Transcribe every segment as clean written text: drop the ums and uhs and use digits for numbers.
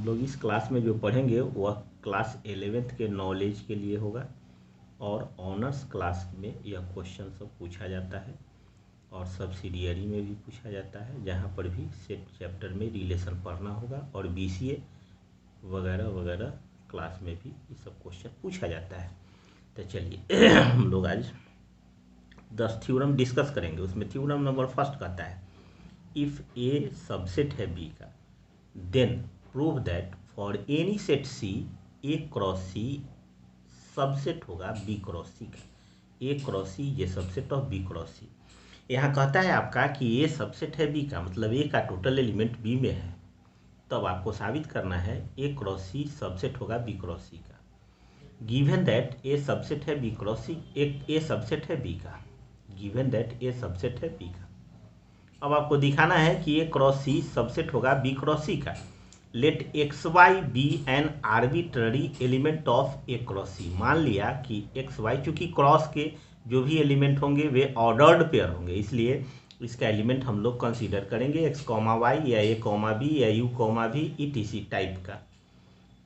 लोग इस क्लास में जो पढ़ेंगे वह क्लास 11th के नॉलेज के लिए होगा और ऑनर्स क्लास में यह क्वेश्चन सब पूछा जाता है और सब्सिडियरी में भी पूछा जाता है, जहाँ पर भी सेट चैप्टर में रिलेशन पढ़ना होगा और बीसीए वगैरह वगैरह क्लास में भी ये सब क्वेश्चन पूछा जाता है। तो चलिए हम लोग आज 10 थ्योरम डिस्कस करेंगे। उसमें थ्योरम नंबर फर्स्ट कहता है इफ़ ए सबसेट है बी का then prove that for any set C A cross C subset होगा बी क्रॉस सी का। ए क्रॉस सी ये subset of B cross C. यहाँ कहता है आपका कि ए सबसेट है बी का, मतलब ए का टोटल एलिमेंट बी में है, तब आपको साबित करना है ए क्रॉस सी सबसेट होगा बी क्रॉस सी का। गिवन दैट ए सबसेट है बी क्रॉस सी, एक ए सबसेट है बी का, गिवन दैट ए सबसेट है बी का। अब आपको दिखाना है कि ए क्रॉस सी सबसेट होगा बी क्रॉस सी का। Let x y be an arbitrary element of A cross C. मान लिया कि एक्स वाई, चूंकि क्रॉस के जो भी एलिमेंट होंगे वे ऑर्डर्ड पेयर होंगे, इसलिए इसका एलिमेंट हम लोग कंसीडर करेंगे एक्स कॉमा वाई या ए कॉमा बी या U comma B etc type का।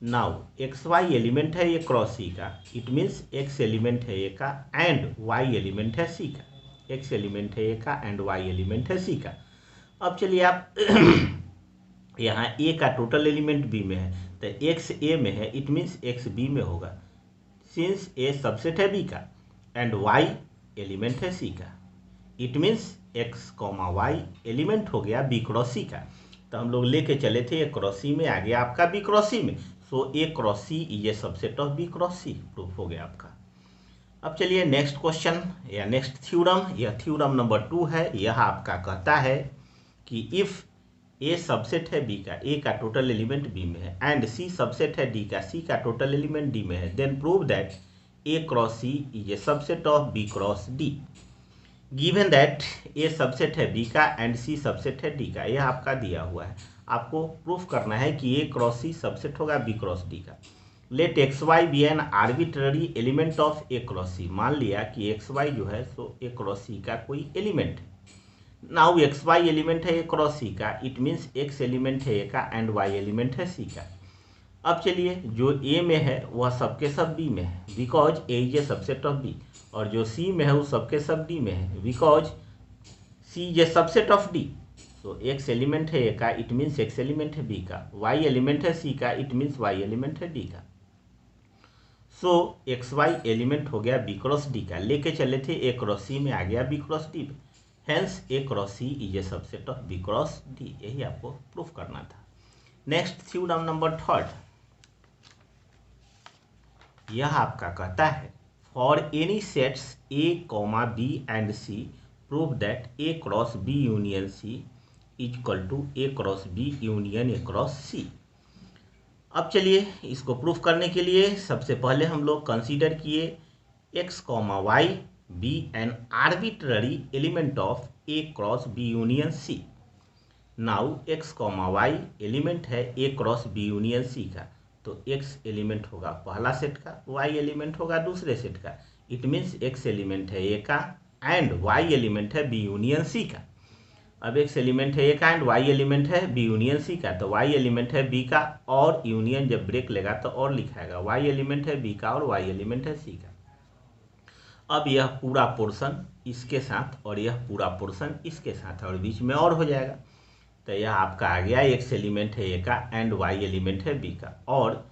नाउ एक्स वाई एलिमेंट है ए क्रॉस सी का, इट मीन्स एक्स एलिमेंट है ए का एंड वाई एलिमेंट है सी का। एक्स एलिमेंट है ए का एंड वाई एलिमेंट है सी का। अब चलिए आप यहाँ ए का टोटल एलिमेंट बी में है, तो एक्स ए में है, इट मीन्स एक्स बी में होगा, सिंस ए सबसेट है बी का एंड वाई एलिमेंट है सी का, it means X comma Y element हो गया बी क्रॉस सी का। तो हम लोग लेके चले थे ए क्रॉस सी में, आ गया आपका बी क्रॉस सी में, सो ए क्रॉस सी ये subset of B cross C proof हो गया आपका। अब चलिए नेक्स्ट क्वेश्चन या नेक्स्ट थ्योरम, यह थ्योरम नंबर 2 है। यह आपका कहता है कि इफ ए सबसेट है बी का, ए का टोटल एलिमेंट बी में है, एंड सी सबसेट है डी का, सी का टोटल एलिमेंट डी में है, then prove that A cross C is a subset of B cross D. Given that A subset है बी का एंड सी सबसेट है डी का। यह आपका दिया हुआ है, आपको प्रूफ करना है कि ए क्रॉस सी सबसेट होगा बी क्रॉस डी का। Let x y be an arbitrary element of A cross C. मान लिया कि एक्स वाई जो है सो ए क्रॉस सी का कोई एलिमेंट है। नाउ एक्स वाई एलिमेंट है ए क्रॉस सी का, इट मीन्स एक्स एलिमेंट है ए का एंड वाई एलिमेंट है सी का। अब चलिए जो ए में है वह सबके सब बी में है, because A is a subset of B, और जो सी में है वो सबके सब डी में है, because C is a subset of D. So X element है ए का, इट मीन्स एक्स एलिमेंट है बी का, वाई एलिमेंट है सी का, इट मीन्स वाई एलिमेंट है डी का। सो एक्स वाई एलिमेंट हो गया बी क्रॉस डी का, लेके चले थे ए क्रॉस सी में, आ गया बी क्रॉस डी में, hence A cross C is a subset of B cross D. यही आपको प्रूफ करना था। नेक्स्ट थ्योरम नंबर 3, यह आपका कहता है for any sets A comma B and C prove that A cross B union C is equal to A cross B union A cross C. अब चलिए इसको प्रूफ करने के लिए सबसे पहले हम लोग कंसीडर किए X comma Y be an arbitrary element of A cross B union C. Now x comma Y element है A cross B union C का, तो एक्स एलिमेंट होगा पहला सेट का, वाई एलिमेंट होगा दूसरे सेट का, इट मीन्स एक्स एलिमेंट है ए का एंड वाई एलिमेंट है बी यूनियन सी का। अब एक्स एलिमेंट है ए का एंड वाई एलिमेंट है बी यूनियन सी का, तो वाई एलिमेंट है बी का और यूनियन जब ब्रेक लेगा तो और लिखाएगा, वाई एलिमेंट है बी का और वाई एलिमेंट है सी का। अब यह पूरा पोर्शन इसके साथ और यह पूरा पोर्शन इसके साथ और बीच में और हो जाएगा, तो यह आपका आ गया एक्स एलिमेंट है ए का एंड वाई एलिमेंट है बी का, और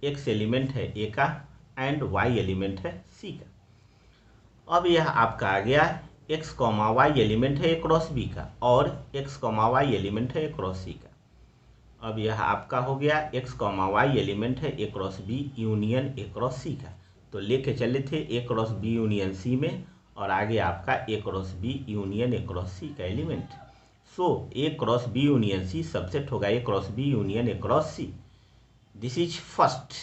एक्स एलिमेंट है ए का एंड वाई एलिमेंट है सी का। अब यह आपका आ गया एक्स कॉमा वाई एलिमेंट है ए क्रॉस बी का और एक्स कॉमा वाई एलिमेंट है ए क्रॉस सी का। अब यह आपका हो गया एक्स कॉमा वाई एलिमेंट है A cross B union A cross C का, तो लेके चले थे A cross B union C में, और आगे आपका A cross B union A cross C का element. So A cross B union C subset होगा A cross B union A cross C. This is first.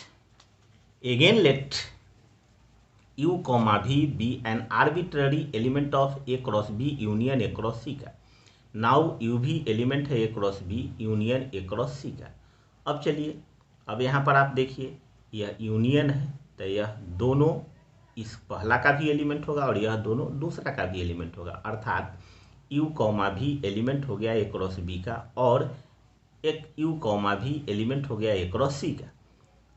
Again let u comma v be an arbitrary element of A cross B union A cross C का। Now u v element है A cross B union A cross C का। अब चलिए अब यहाँ पर आप देखिए यह यूनियन है, तो यह दोनों इस पहला का भी एलिमेंट होगा और यह दोनों दूसरा का भी एलिमेंट होगा, अर्थात यू कॉमा भी एलिमेंट हो गया ए क्रॉस बी का और एक u कॉमा भी एलिमेंट हो गया ए क्रॉस सी का।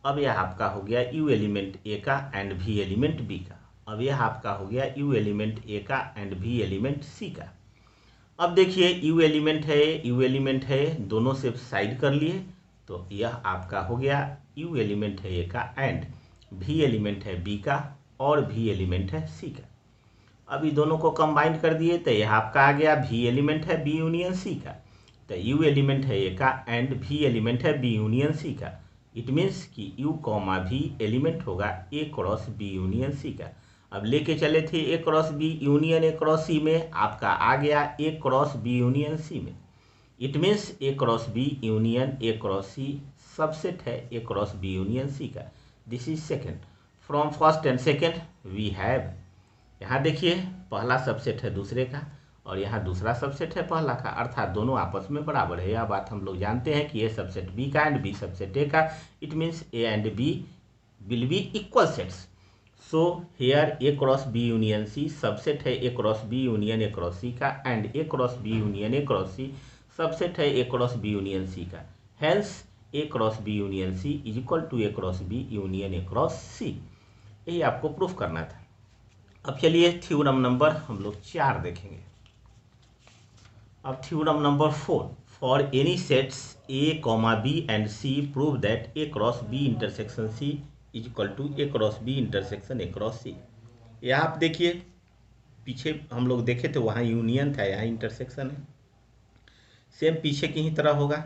अब यह आपका हो गया u एलिमेंट ए का एंड v एलिमेंट बी का। अब यह आपका हो गया u एलिमेंट ए का एंड v एलिमेंट सी का। अब देखिए u एलिमेंट है दोनों से साइड कर लिए, तो यह आपका हो गया u एलिमेंट है ए का एंड v एलिमेंट है बी का और v एलिमेंट है सी का। अभी दोनों को कंबाइन कर दिए तो यह आपका आ गया v एलिमेंट है बी यूनियन सी का। तो u एलिमेंट है ए का एंड v एलिमेंट है बी यूनियन सी का। इट मीन्स कि u कॉमा v एलिमेंट होगा A cross B union C का। अब लेके चले थे A cross B union A cross C में, आपका आ गया A cross B union C में। It means A cross B union A cross C subset है A cross B union C का। This is second. From first and second we have, यहाँ देखिए पहला सबसेट है दूसरे का और यहाँ दूसरा सबसेट है पहला का, अर्थात दोनों आपस में बराबर है। यह बात हम लोग जानते हैं कि ए सबसेट बी का एंड बी सबसेट ए का। It means A and B will be equal sets. So here A cross B union C subset है A cross B union A cross C का and A cross B union A cross C subset है A cross B union C का। Hence A cross B union C is equal to A cross B union A cross C. यही आपको proof करना था। अब चलिए theorem number हम लोग 4 देखेंगे। अब theorem number 4, for any sets A comma B and C prove that A cross B intersection C is equal to A cross B intersection A cross C. यहाँ आप देखिए पीछे हम लोग देखे थे वहाँ यूनियन था, यहाँ इंटरसेक्शन है। सेम पीछे की ही तरह होगा,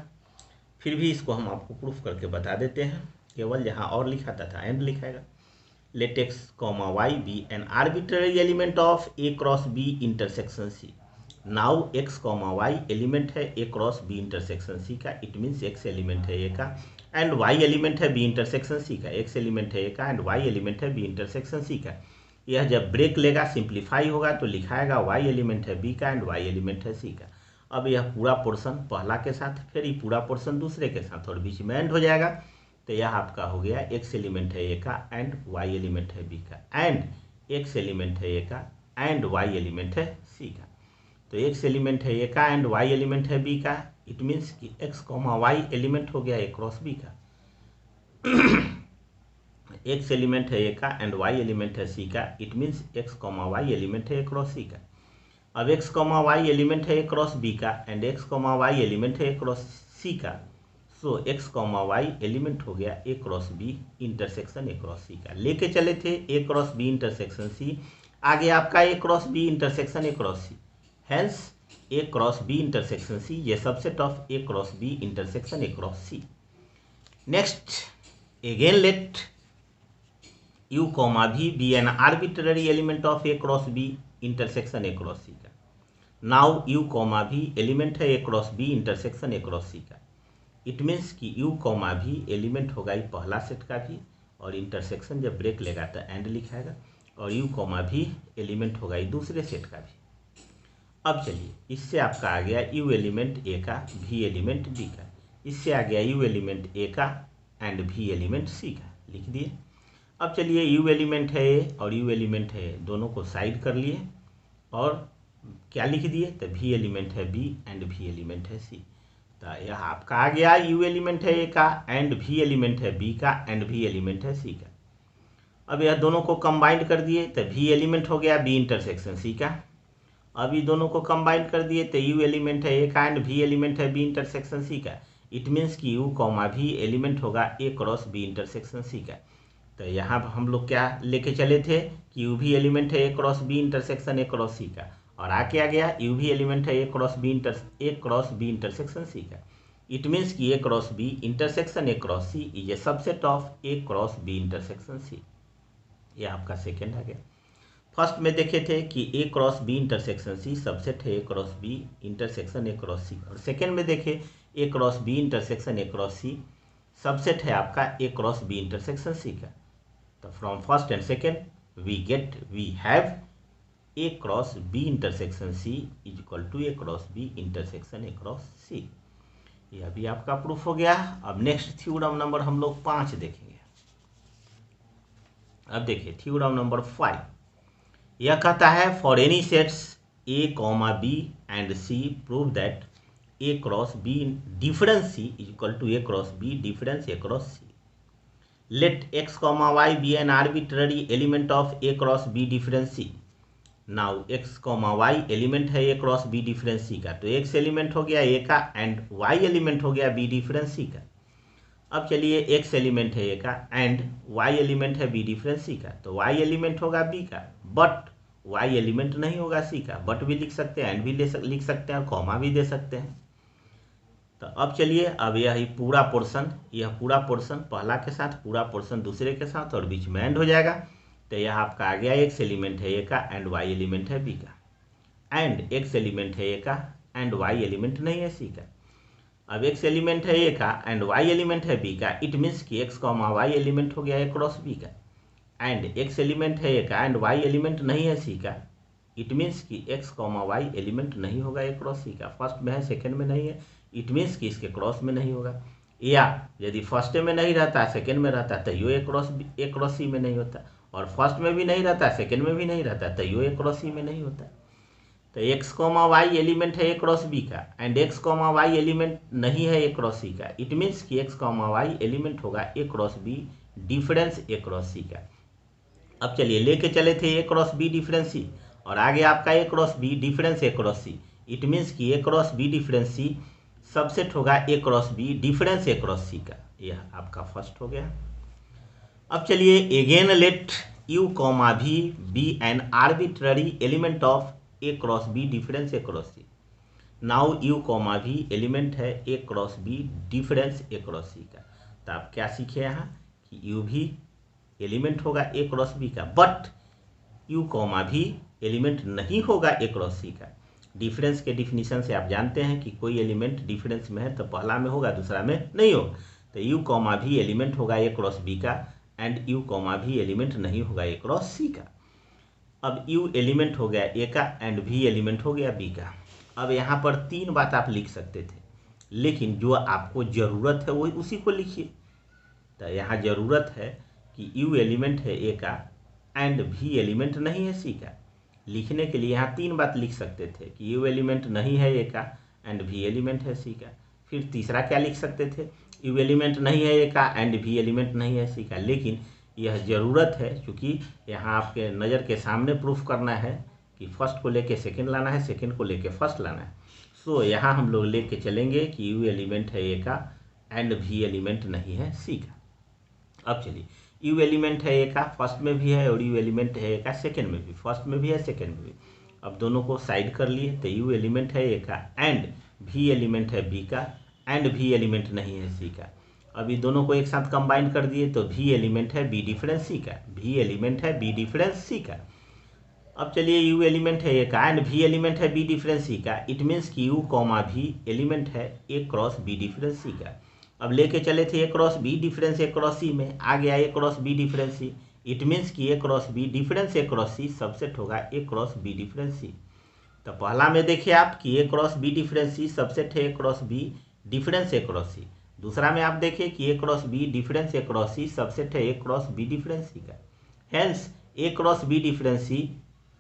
फिर भी इसको हम आपको प्रूफ करके बता देते हैं। केवल जहाँ और लिखा था एंड लिखाएगा। Let x comma Y be an arbitrary element of A cross B intersection C. Now x comma Y element है A cross B intersection C का। इट मीन्स x एलिमेंट है ए का एंड y एलिमेंट है B intersection C का। x element है A का and y element है B intersection C का। यह जब ब्रेक लेगा सिंप्लीफाई होगा तो लिखाएगा y एलिमेंट है बी का एंड y एलिमेंट है सी का। अब यह पूरा पोर्शन पहला के साथ, फिर ये पूरा पोर्शन दूसरे के साथ और बीच में एंड हो जाएगा। तो यह आपका हो गया x एलिमेंट है ए का एंड y एलिमेंट है बी का एंड x एलिमेंट है ए का एंड y एलिमेंट है सी का। तो x एलिमेंट है ए का एंड y एलिमेंट है बी का। इट मीन्स कि x कॉमा y एलिमेंट हो गया ए क्रॉस बी का। x एलिमेंट है ए का एंड y एलिमेंट है सी का। It means x comma y element है ए क्रॉस सी का। अब x कॉमा y एलिमेंट है ए क्रॉस बी का and x comma y element है ए क्रॉस सी का। So x comma y element हो गया A cross B intersection A cross C का। लेके चले थे A cross B intersection C, आगे आपका A cross B intersection A cross C. Hence A cross B intersection C ये subset of A cross B intersection A cross C. Next again let u comma v be an arbitrary element of A cross B intersection A cross C का। Now u comma भी element है A cross B intersection A cross C का। It means कि u comma भी element होगा ये पहला set का भी और इंटरसेक्शन जब ब्रेक लेगा तो एंड लिखाएगा और u कॉमा भी एलिमेंट होगा ये दूसरे सेट का भी। अब चलिए इससे आपका आ गया u एलिमेंट ए का v एलिमेंट बी का। इससे आ गया u एलिमेंट ए का एंड v एलिमेंट सी का, लिख दिए। अब चलिए u एलिमेंट है ए और u एलिमेंट है ए दोनों को साइड कर लिए और क्या लिख दिए तो v एलिमेंट है b एंड v एलिमेंट है c। तो यह आपका आ गया u एलिमेंट है ए का एंड v एलिमेंट है b का एंड v एलिमेंट है c का। अब यह दोनों को कंबाइंड कर दिए तो v एलिमेंट हो गया b इंटरसेक्शन c का। अब ये दोनों को कंबाइंड कर दिए तो u एलिमेंट है ए का एंड v एलिमेंट है b इंटरसेक्शन c का। इट मीन्स कि u कॉमा v एलिमेंट होगा A cross b intersection c का। तो यहाँ हम लोग क्या लेके चले थे कि u भी एलिमेंट है A cross B intersection A cross C का और आके आ गया u भी एलिमेंट है A cross B intersection C का। इट मीन्स कि A cross B intersection A cross C is a subset of A cross B intersection C. ये आपका सेकेंड आ गया। फर्स्ट में देखे थे कि A cross B intersection C subset है A cross B intersection A cross C और second में देखे A cross B intersection A cross C subset है आपका A cross B intersection C का। तो from first and second we have A cross B intersection C is equal to A cross B intersection A cross C. यह भी आपका proof हो गया। अब नेक्स्ट थ्योरम नंबर हम लोग 5 देखेंगे। अब देखिए थ्योरम नंबर 5 यह कहता है for any sets A comma B and C prove that A cross B difference C is equal to A cross B difference A cross C. Let x comma Y be an arbitrary element of A cross B difference C. Now x comma Y element है A cross B difference C का, तो X element हो गया ए का and Y element हो गया B difference C का। अब चलिए एक्स एलिमेंट है ए का एंड वाई एलिमेंट है बी डिफरेंस सी का, तो वाई एलिमेंट होगा बी का बट वाई एलिमेंट नहीं होगा सी का। बट भी लिख सकते हैं एंड भी लिख सकते हैं और कॉमा भी दे सकते हैं। तो अब चलिए अब यह पूरा पोर्शन पहला के साथ, पूरा पोर्शन दूसरे के साथ और बीच में एंड हो जाएगा। तो यह आपका आ गया एक्स एलिमेंट है ए का एंड वाई एलिमेंट है बी का, एंड एक्स एलिमेंट है ए का एंड वाई एलिमेंट नहीं है सी का। अब एक्स एलिमेंट है ए का एंड वाई एलिमेंट है बी का, इट मीन्स कि एक्स कॉमा वाई एलिमेंट हो गया ए क्रॉस बी का, एंड एक्स एलिमेंट है ए का एंड वाई एलिमेंट नहीं है सी का, इट मीन्स कि एक्स कॉमा वाई एलिमेंट नहीं होगा ए क्रॉस सी का। फर्स्ट में है सेकंड में नहीं है, इट मीन्स कि इसके क्रॉस में नहीं होगा। या यदि फर्स्ट में नहीं रहता सेकंड में रहता तो यो ए क्रॉस सी में नहीं होता, और फर्स्ट में भी नहीं रहता सेकंड में भी नहीं रहता तो यो ए क्रॉस सी में नहीं होता। तो एक्स कॉमा वाई एलिमेंट है ए क्रॉस बी का and x comma Y element नहीं है ए क्रॉस सी का, इट मीन्स कि एक्स कॉमा वाई एलिमेंट होगा A cross B difference A cross C का। अब चलिए लेके चले थे A cross B difference C और आगे आपका A cross B difference A cross C, it means कि A cross B difference C subset होगा A cross B difference A cross C का। यह आपका फर्स्ट हो गया। अब चलिए again let u comma v be an arbitrary element of A cross B difference A cross C. Now u comma भी element है A cross B difference A cross C का। तो आप क्या सीखे यहाँ कि यू भी एलिमेंट होगा ए क्रॉस बी का बट यू कॉमा भी एलिमेंट नहीं होगा ए क्रॉस सी का। डिफरेंस के डिफिनीशन से आप जानते हैं कि कोई एलिमेंट डिफरेंस में है तो पहला में होगा दूसरा में नहीं होगा। तो यू कॉमा भी एलिमेंट होगा ए क्रॉस बी का एंड यू कॉमा भी एलिमेंट नहीं होगा ए क्रॉस सी का। अब यू एलिमेंट हो गया ए का एंड भी एलिमेंट हो गया बी का। अब यहाँ पर तीन बात आप लिख सकते थे, लेकिन जो आपको ज़रूरत है वो उसी को लिखिए। तो यहाँ ज़रूरत है कि यू एलिमेंट है ए का एंड भी एलिमेंट नहीं है सी का। लिखने के लिए यहाँ तीन बात लिख सकते थे कि यू एलिमेंट नहीं है ए का एंड भी एलिमेंट है सी का। फिर तीसरा क्या लिख सकते थे, यू एलिमेंट नहीं है ए का एंड भी एलिमेंट नहीं है सी का। लेकिन यह ज़रूरत है क्योंकि यहाँ आपके नज़र के सामने प्रूफ करना है कि फर्स्ट को लेके सेकंड लाना है, सेकंड को लेके फर्स्ट लाना है। सो यहाँ हम लोग लेके चलेंगे कि यू एलिमेंट है ए का एंड भी एलिमेंट नहीं है सी का। अब चलिए यू एलिमेंट है ए का फर्स्ट में भी है और यू एलिमेंट है ए का सेकंड में भी, फर्स्ट में भी है सेकंड में भी। अब दोनों को साइड कर लिए तो यू एलिमेंट है ए का एंड भी एलिमेंट है बी का एंड भी एलिमेंट नहीं है सी का। अभी दोनों को एक साथ कंबाइन कर दिए तो भी एलिमेंट है बी डिफरेंस सी का, भी एलिमेंट है बी डिफरेंस सी का। अब चलिए यू एलिमेंट है ए का एंड भी एलिमेंट है बी डिफरेंस सी का, इट मीन्स कि यू कॉमा भी एलिमेंट है A cross B difference C का। अब लेके चले थे A cross B difference A cross C में, आ गया A cross B difference C, it means कि A cross B difference A cross C subset होगा A cross B difference C. तो पहला में देखिए आप कि A cross B difference C subset है A cross B difference A cross C. दूसरा में आप देखिए कि A cross B difference A cross C subset है A cross B difference C का। Hence A cross B difference C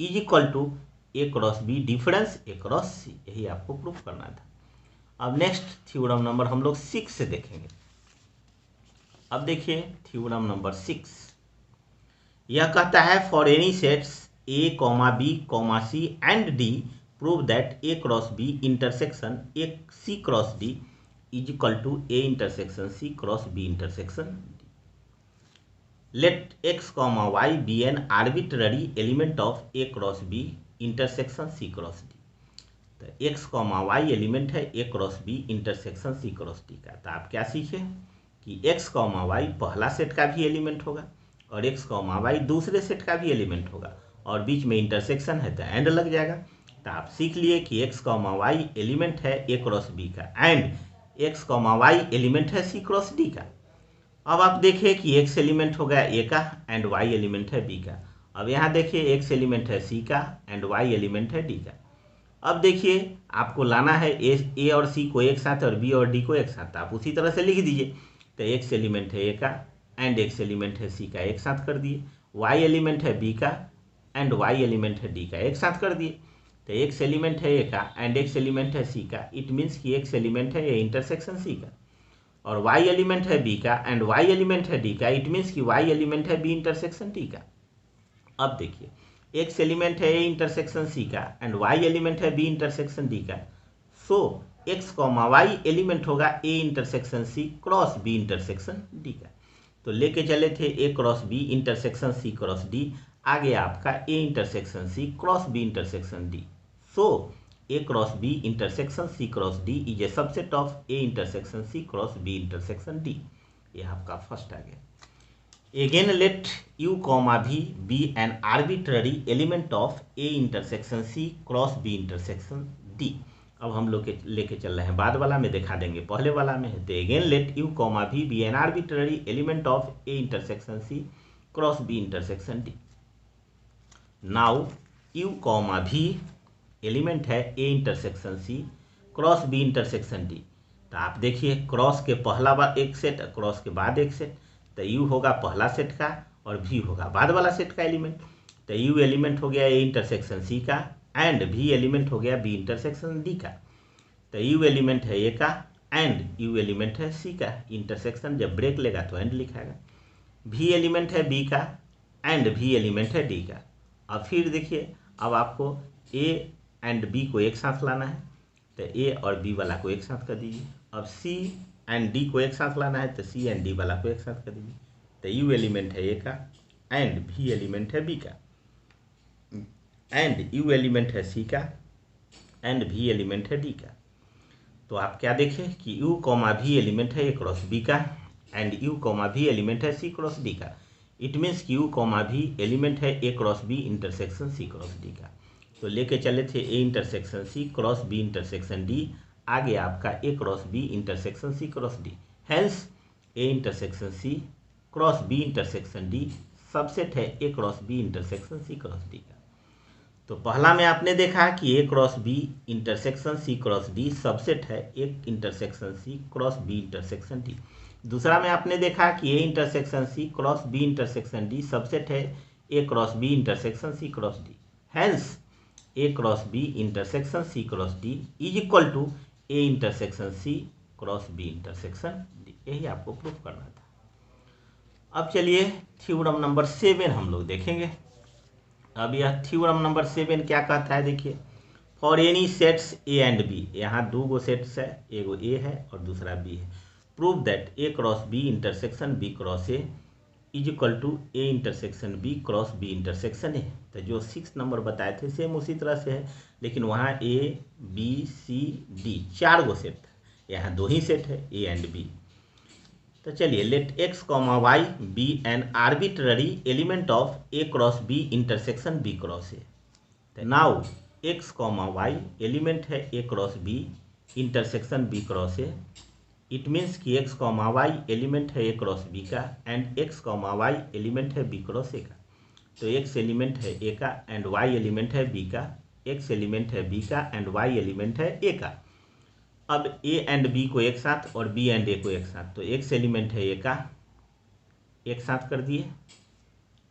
is equal to A cross B difference A cross C. यही आपको proof करना था। अब नेक्स्ट थ्योरम नंबर हम लोग 6 से देखेंगे। अब देखिए थ्योरम नंबर 6 यह कहता है for any sets A comma B comma C and D prove that A cross B intersection A C cross D is equal to A intersection C cross B intersection D. Let x comma Y be an arbitrary element of A cross B intersection C cross D. तो x comma Y element है A cross B intersection C cross D का। तो आप क्या सीखे कि x comma Y पहला set का भी एलिमेंट होगा और एक्स कॉमा वाई दूसरे सेट का भी एलिमेंट होगा और बीच में इंटरसेक्शन है तो एंड लग जाएगा। तो आप सीख लिए कि एक्स कॉमा वाई एलिमेंट है ए क्रॉस बी का and x comma Y element है सी क्रॉस डी का। अब आप देखिए कि एक्स एलिमेंट हो गया ए का एंड वाई एलिमेंट है बी का। अब यहाँ देखिए एक्स एलिमेंट है सी का एंड वाई एलिमेंट है डी का। अब देखिए आपको लाना है ए और सी को एक साथ और बी और डी को एक साथ, आप उसी तरह से लिख दीजिए। तो एक्स एलिमेंट है ए का एंड एक्स एलिमेंट है सी का एक साथ कर दिए, वाई एलिमेंट है बी का एंड वाई एलिमेंट है डी का एक साथ कर दिए। तो एक्स एलिमेंट है ए का एंड एक्स एलिमेंट है सी का, इट मीन्स कि एक्स एलिमेंट है ए इंटरसेक्शन सी का, और वाई एलिमेंट है बी का एंड वाई एलिमेंट है डी का, इट मीन्स कि वाई एलिमेंट है बी इंटरसेक्शन डी का। अब देखिए, एक्स एलिमेंट है ए इंटरसेक्शन सी का एंड वाई एलिमेंट है बी इंटरसेक्शन डी का, so X comma Y element होगा A intersection C cross B intersection D का। तो लेके चले थे A cross B intersection C cross D, आ गया आपका A intersection C cross B intersection D, so A cross B intersection C cross D is a subset of A intersection C cross B intersection D. ये आपका first आ गया। Again let u comma v be an arbitrary element of a intersection c cross b intersection d। अब हम लोग लेके चल रहे हैं, बाद वाला में दिखा देंगे, पहले वाला में है। तो again let u comma v be an arbitrary element of a intersection c cross b intersection d। Now u comma v element है a intersection c cross b intersection d। तो आप देखिए, क्रॉस के पहला बार एक सेट, क्रॉस के बाद एक सेट, तो यू होगा पहला सेट का और भी होगा बाद वाला सेट का एलिमेंट। तो यू एलिमेंट हो गया ए इंटरसेक्शन सी का एंड भी एलिमेंट हो गया बी इंटरसेक्शन डी का। तो यू एलिमेंट है ए का एंड यू एलिमेंट है सी का, इंटरसेक्शन जब ब्रेक लेगा तो एंड लिखाएगा। भी एलिमेंट है बी का एंड भी एलिमेंट है डी का। अब फिर देखिए, अब आपको ए एंड बी को एक साथ लाना है, तो ए और बी वाला को एक साथ कर दीजिए। अब सी एंड डी को एक साथ लाना है, तो सी एंड डी वाला को एक साथ कर दीजिए। तो यू एलिमेंट है ए का एंड भी एलिमेंट है बी का एंड यू एलिमेंट है सी का एंड भी एलिमेंट है डी का। तो आप क्या देखें कि यू कॉमा भी एलिमेंट है ए क्रॉस बी का एंड यू कॉमा भी एलिमेंट है सी क्रॉस डी का, इट मीन्स कि यू कॉमा भी एलिमेंट है A cross B intersection C cross D का। तो लेके चले थे A intersection C cross B intersection D, आ गया आपका A cross B intersection C cross D. Hence A intersection C cross B intersection D subset है A cross B intersection C cross D का। तो पहला में आपने देखा कि A cross B intersection C cross D subset है A intersection C cross B intersection D. दूसरा में आपने देखा कि A intersection C cross B intersection D subset है A cross B intersection C cross D. Hence A cross B intersection C cross D is equal to A intersection C cross B intersection D. यही आपको proof करना था। अब चलिए theorem number 7 हम लोग देखेंगे। अब यह थ्योरम नंबर 7 क्या कहता है, देखिए, for any sets A and B, यहाँ दो गो सेट्स है, एगो ए है और दूसरा बी है, prove that A cross B intersection B cross A is equal to A intersection B cross B intersection A. तो जो 6 नंबर बताए थे सेम उसी तरह से है, लेकिन वहाँ ए बी सी डी 4 गो सेट था, यहाँ 2 ही सेट है ए एंड बी। तो चलिए, let x comma Y be an arbitrary element of A cross B intersection B cross A. तो now x comma Y element है A cross B intersection B cross A, it means कि x comma Y element है A cross B का and x comma Y element है B cross A का। तो X element है A का and Y element है बी का, एक्स एलिमेंट है बी का एंड वाई एलिमेंट है ए का। अब ए एंड बी को एक साथ और बी एंड ए को एक साथ, तो एक्स एलिमेंट है ए का एक साथ कर दिए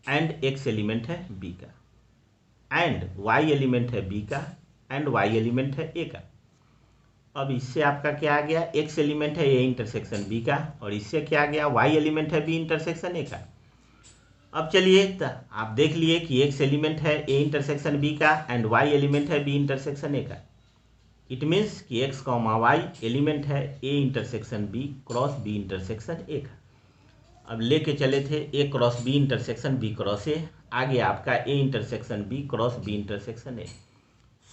एंड एक्स एलिमेंट है बी का एंड वाई एलिमेंट है बी का एंड वाई एलिमेंट है ए का। अब इससे आपका क्या आ गया, एक्स एलिमेंट है ए इंटरसेक्शन बी का और इससे क्या आ गया, वाई एलिमेंट है बी इंटरसेक्शन ए का। अब चलिए, आप देख लिए कि एक्स एलिमेंट है ए इंटरसेक्शन बी का एंड वाई एलिमेंट है बी इंटरसेक्शन ए का। इट मीन्स कि एक्स कॉमा वाई एलिमेंट है A intersection B cross B intersection A का। अब लेके चले थे A cross B intersection B cross A, आ गया आपका A intersection B cross B intersection A.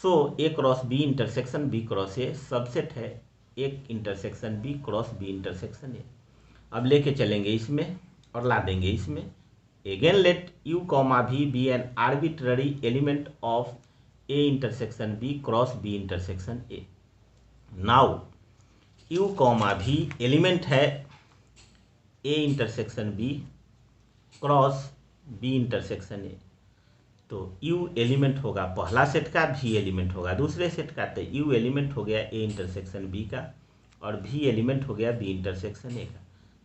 So A cross B intersection B cross A subset है एक intersection B cross B intersection ए। अब लेके चलेंगे इसमें और ला देंगे इसमें। Again let u comma v be an arbitrary element of A intersection B cross B intersection A. Now u comma भी एलिमेंट है A intersection B cross B intersection A. तो यू एलिमेंट होगा पहला सेट का, भी element होगा दूसरे set का। तो यू एलिमेंट हो गया ए इंटरसेक्शन बी का और भी एलिमेंट हो गया बी इंटरसेक्शन ए का।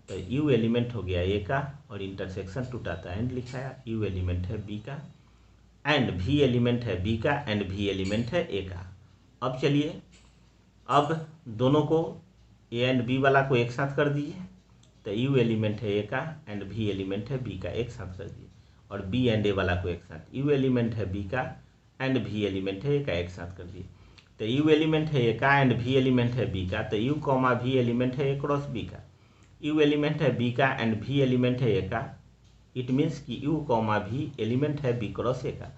तो यू एलिमेंट हो गया ए का और इंटरसेक्शन टूटा था एंड लिखाया, यू एलिमेंट है बी का एंड भी एलिमेंट है बी का एंड भी एलिमेंट है ए का। अब चलिए, अब दोनों को ए एंड बी वाला को एक साथ कर दीजिए, तो यू एलिमेंट है ए का एंड भी एलिमेंट है बी का एक साथ कर दिए, और बी एंड ए वाला को एक साथ, यू एलिमेंट है बी का एंड भी एलिमेंट है ए का एक साथ कर दिए। तो यू एलिमेंट है ए का एंड भी एलिमेंट है बी का, तो यू कॉमा भी एलिमेंट है ए क्रॉस बी का। यू एलिमेंट है बी का एंड भी एलिमेंट है ए का, इट मीन्स कि यू कॉमा भी एलिमेंट है बी क्रॉस ए का।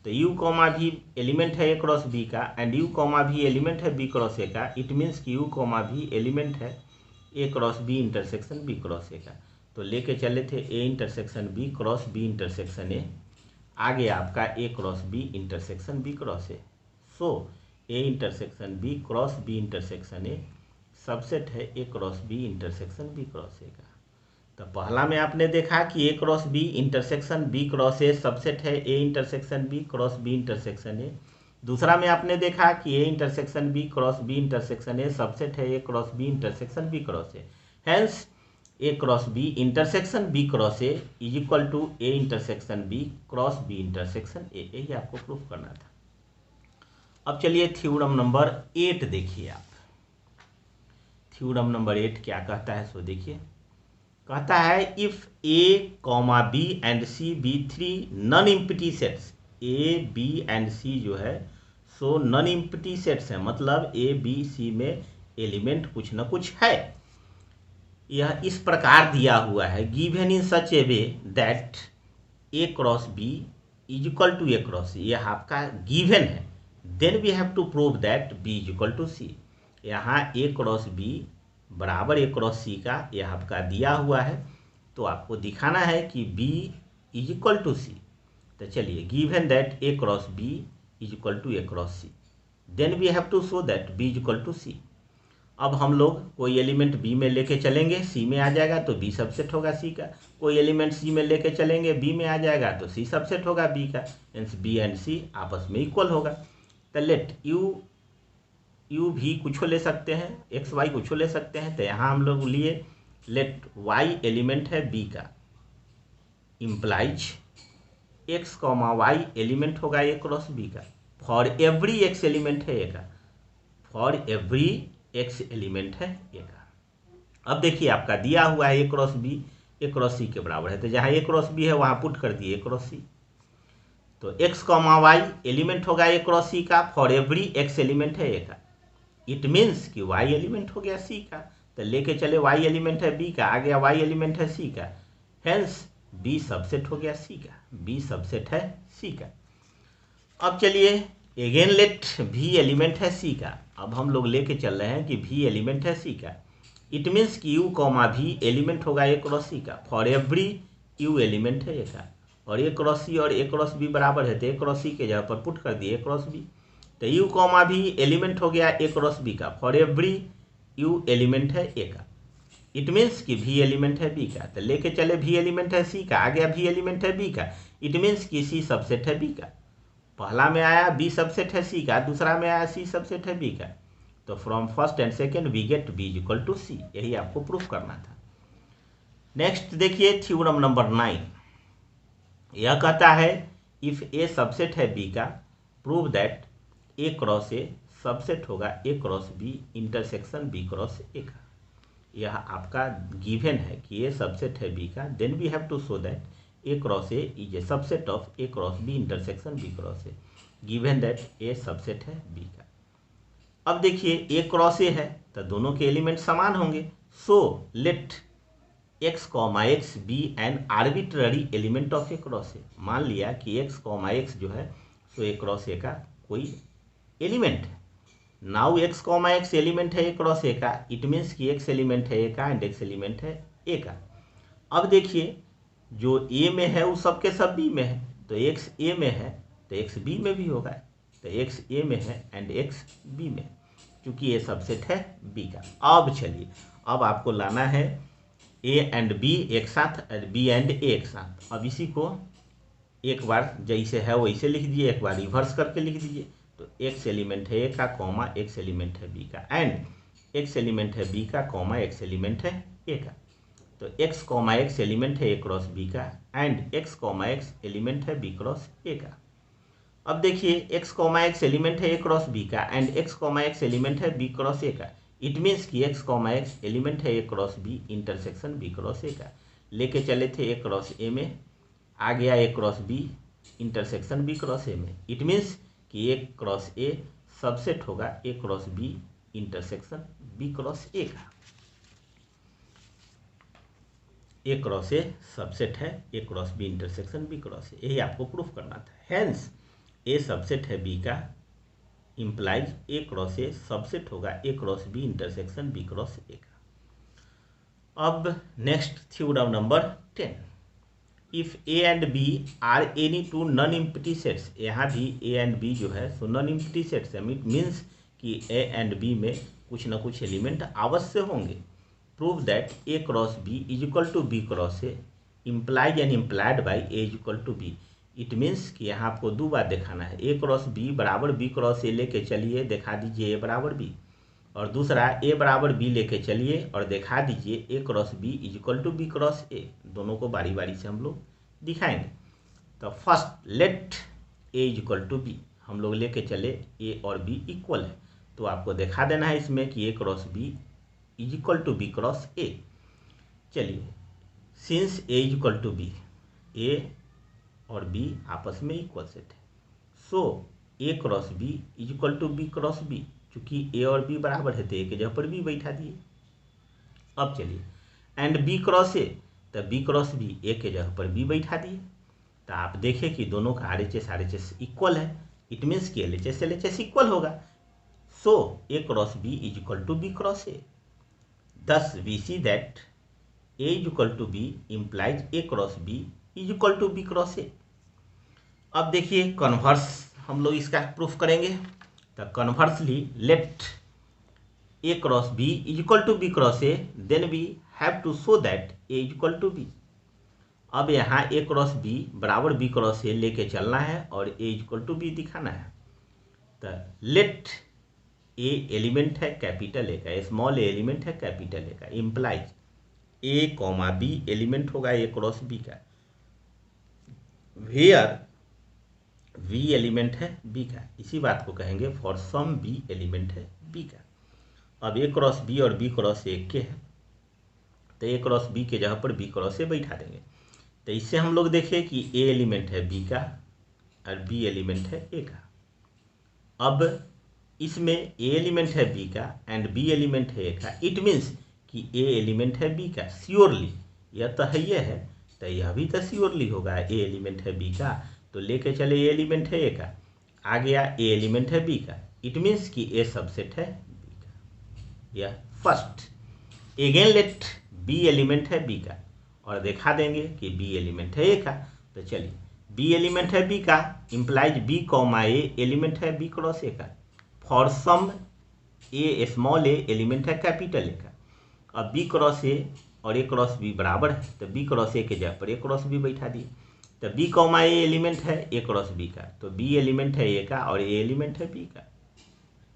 तो यू कॉमा भी एलिमेंट है ए क्रॉस बी का एंड यू कॉमा भी एलिमेंट है बी क्रॉस ए का, इट मीन्स कि यू कॉमा भी एलिमेंट है A cross B intersection B cross A का। तो लेके चले थे A intersection B cross B intersection A, आगे आपका A cross B intersection B cross A. So A intersection B cross B intersection A subset है A cross B intersection B cross A का। तो पहला में आपने देखा कि A cross B intersection B cross A subset है A intersection B cross B intersection A. दूसरा में आपने देखा कि A intersection B cross B intersection A subset है A cross B intersection B cross A. Hence A cross B intersection B cross A is equal to A intersection B cross B intersection A. यही आपको proof करना था। अब चलिए theorem number 8 देखिए आप। Theorem number 8 क्या कहता है, सो देखिए। कहता है if A comma B and C be three non empty sets, A B and C जो है सो नॉन इम्पटी सेट्स है, मतलब ए बी सी में एलिमेंट कुछ न कुछ है। यह इस प्रकार दिया हुआ है, given in such a way that A cross B is equal to A cross C, यह आपका गिवन है। Then we have to prove that B is equal to C. यहाँ ए क्रॉस बी बराबर ए क्रॉस सी का यह आपका दिया हुआ है, तो आपको दिखाना है कि B is equal to C. तो चलिए, given that A cross B is equal to A cross C, then we have to show that B is equal to C. अब हम लोग कोई एलिमेंट बी में लेके चलेंगे, सी में आ जाएगा तो बी सबसेट होगा सी का। कोई एलिमेंट सी में लेके चलेंगे, बी में आ जाएगा तो सी सबसेट होगा बी का। मीन्स बी एंड सी आपस में इक्वल होगा। तो लेट यू भी कुछ ले सकते हैं, एक्स वाई कुछ ले सकते हैं। तो यहाँ हम लोग लिए लेट वाई एलिमेंट है बी का, implies x comma Y element होगा ए क्रॉस बी का, फॉर एवरी एक्स एलिमेंट है ए का, फॉर एवरी एक्स एलिमेंट है ए का। अब देखिए आपका दिया हुआ है A cross B A cross सी के बराबर है, तो जहाँ ए क्रॉस बी है वहाँ पुट कर दिए ए क्रॉस सी। तो एक्स कॉमा वाई एलिमेंट होगा ए क्रॉस सी का, फॉर एवरी एक्स एलिमेंट है ए का। इट मीन्स कि वाई एलिमेंट हो गया सी का, तो लेके चले वाई एलिमेंट है बी का, आ गया वाई एलिमेंट है सी का। हेंस बी सबसेट हो गया सी का, बी सबसेट है सी का। अब चलिए अगेन लेट भी एलिमेंट है सी का। अब हम लोग लेके चल रहे हैं कि भी एलिमेंट है सी का। इट मीन्स कि यू कॉमा भी एलिमेंट होगा ए क्रॉस सी का, फॉर एवरी यू एलिमेंट है ए का। और ए क्रॉस सी और ए क्रॉस बी बराबर है, तो ए क्रॉस सी के जगह पर पुट कर दिए ए क्रॉस बी। तो यू कॉमा भी एलिमेंट हो गया ए क्रॉस बी का, फॉर एवरी यू एलिमेंट है ए का। इट मीन्स कि भी एलिमेंट है बी का, तो लेके चले भी एलिमेंट है सी का, आ गया भी एलिमेंट है बी का। इट मीन्स कि सी सबसेट है बी का। पहला में आया बी सबसेट है सी का, दूसरा में आया सी सबसेट है बी का। तो from first and second we get B is equal to C. यही आपको प्रूफ करना था। नेक्स्ट देखिए थ्योरम नंबर 9। यह कहता है इफ ए सबसेट है बी का, prove that A cross A subset होगा A cross B intersection B cross A का। यह आपका गिवन है कि ए सबसेट है बी का, then we have to show that A cross A is a subset of A cross B intersection B cross A, given that A subset है B का। अब देखिए ए क्रॉस ए है तो दोनों के एलिमेंट समान होंगे। So let x comma x be an arbitrary element of A cross A. मान लिया कि एक्स कॉमा एक्स जो है सो ए क्रॉस ए का कोई एलिमेंट है। Now x comma x element है ए क्रॉस ए का, इट मीन्स कि एक्स एलिमेंट है ए का एंड एक्स एलिमेंट है ए का। अब देखिए जो ए में है वो सब के सब बी में है, तो एक्स ए में है तो एक्स बी में भी होगा, तो एक्स ए में है एंड एक्स बी में, क्योंकि ये सबसेट है बी का। अब चलिए अब आपको लाना है ए एंड बी एक साथ, बी एंड ए एक साथ। अब इसी को एक बार जैसे है वैसे लिख दीजिए, एक बार रिवर्स करके लिख दीजिए। तो एक्स एलिमेंट है ए का कॉमा एक्स एलिमेंट है बी का, एंड एक्स एलिमेंट है बी का कॉमा एक्स एलिमेंट है ए का। तो एक्स कॉमा एक्स एलिमेंट है ए क्रॉस बी का, and x comma x element है बी क्रॉस ए का। अब देखिए x कॉमा एक्स एलिमेंट है a क्रॉस b का and x comma x element है b क्रॉस a का। इट मीन्स कि x कॉमा एक्स एलिमेंट है a cross b intersection b cross a का। लेके चले थे a क्रॉस a में, आ गया a cross b intersection b cross a में। इट मीन्स कि a क्रॉस a सबसेट होगा a cross b intersection b cross a का। a क्रॉस a सबसेट है a cross b intersection b cross a, यही आपको proof करना था। Hence a subset है b का implies a cross a subset होगा a cross b intersection b cross a का। अब next theorem number 10, if a and b are any two non empty sets. यहाँ भी a एंड b जो है सो नॉन एम्प्टी सेट्स है, means कि a एंड b में कुछ ना कुछ एलिमेंट अवश्य होंगे। Prove that a cross b is equal to b cross a implies and implied by a is equal to b। It means कि यहाँ आपको दो बार दिखाना है, a क्रॉस b बराबर b क्रॉस a लेके चलिए दिखा दीजिए a बराबर b, और दूसरा a बराबर b लेके चलिए और दिखा दीजिए a cross b is equal to b cross a। दोनों को बारी बारी से हम लोग दिखाएंगे। तो first let a is equal to b, हम लोग लेके चले a और b इक्वल है, तो आपको दिखा देना है इसमें कि a cross b is equal to b cross a। चलिए, since a is equal to b, a और b आपस में इक्वल सेट है, so a cross b is equal to b cross b। चूंकि a और b बराबर है तो a के जगह पर b बैठा दिए। अब चलिए, एंड b क्रॉस a, तो b क्रॉस b a के जगह पर b बैठा दिए। तो आप देखें कि दोनों का RHS इक्वल है, इट मीन्स कि LHS इक्वल होगा। So a cross b is equal to b cross a। Thus we see that a is equal to b implies a cross b is equal to b cross a। अब देखिए converse हम लोग इसका proof करेंगे। तो conversely let a cross b is equal to b cross a, then we have to show that a is equal to b। अब यहाँ a cross b बराबर b क्रॉस a लेके चलना है और a is equal to b दिखाना है। तो लेट ए एलिमेंट है कैपिटल ए का, स्मॉल ए एलिमेंट है कैपिटल ए का, implies a comma b element होगा ए क्रॉस बी का, वेयर वी एलिमेंट है बी का। इसी बात को कहेंगे फॉर सम बी एलिमेंट है बी का। अब ए क्रॉस बी और बी क्रॉस ए के है, तो ए क्रॉस बी के जगह पर बी क्रॉस ए बैठा देंगे। तो इससे हम लोग देखें कि ए एलिमेंट है बी का और बी एलिमेंट है ए का। अब इसमें ए एलिमेंट है बी का एंड बी एलिमेंट है ए का, इट मीन्स कि ए एलिमेंट है बी का श्योरली, यह तो है ये है, तो यह भी तो श्योरली होगा ए एलिमेंट है बी का। तो लेके चले ए एलिमेंट है ए का, आ गया ए एलिमेंट है बी का, इट मीन्स कि ए सबसेट है बी का। यह first. Again let b element है बी का और दिखा देंगे कि बी एलिमेंट है ए का। तो चलिए, बी एलिमेंट है बी का implies b comma a element है बी क्रॉस ए का, for some a small a element है कैपिटल ए का। अब बी क्रॉस ए और ए क्रॉस बी बराबर है, तो बी क्रॉस ए के जगह पर ए क्रॉस बी बैठा दिए। तो बी कॉमा ए एलिमेंट है ए क्रॉस बी का, तो बी एलिमेंट है ए का और ए एलिमेंट है बी का।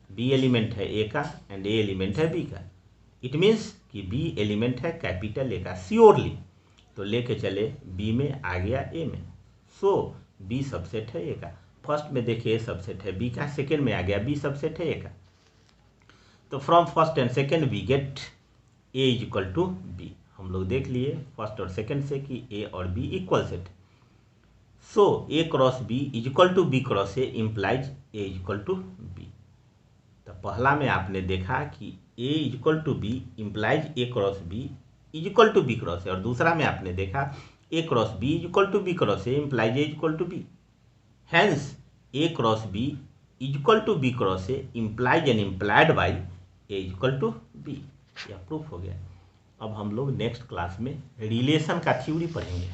बी एलिमेंट है ए का एंड ए एलिमेंट है बी का, इट मीन्स कि बी एलिमेंट है कैपिटल ए का श्योरली। तो लेके चले बी में, आ गया ए में, सो बी सबसेट है ए का। फर्स्ट में देखिए ए सबसेट है बी का, सेकेंड में आ गया बी सबसेट है ए का। तो from first and second we get A is equal to B. हम लोग देख लिए फर्स्ट और सेकेंड से कि ए और B equal set. So A cross B is equal to B cross A implies A is equal to B. तो पहला में आपने देखा कि A is equal to B implies A cross B is equal to B cross A, और दूसरा में आपने देखा A cross B is equal to B cross A implies A is equal to B. Hence A cross B is equal to B cross A implies and implied by A is equal to B. यह proof हो गया। अब हम लोग next class में relation का theory पढ़ेंगे।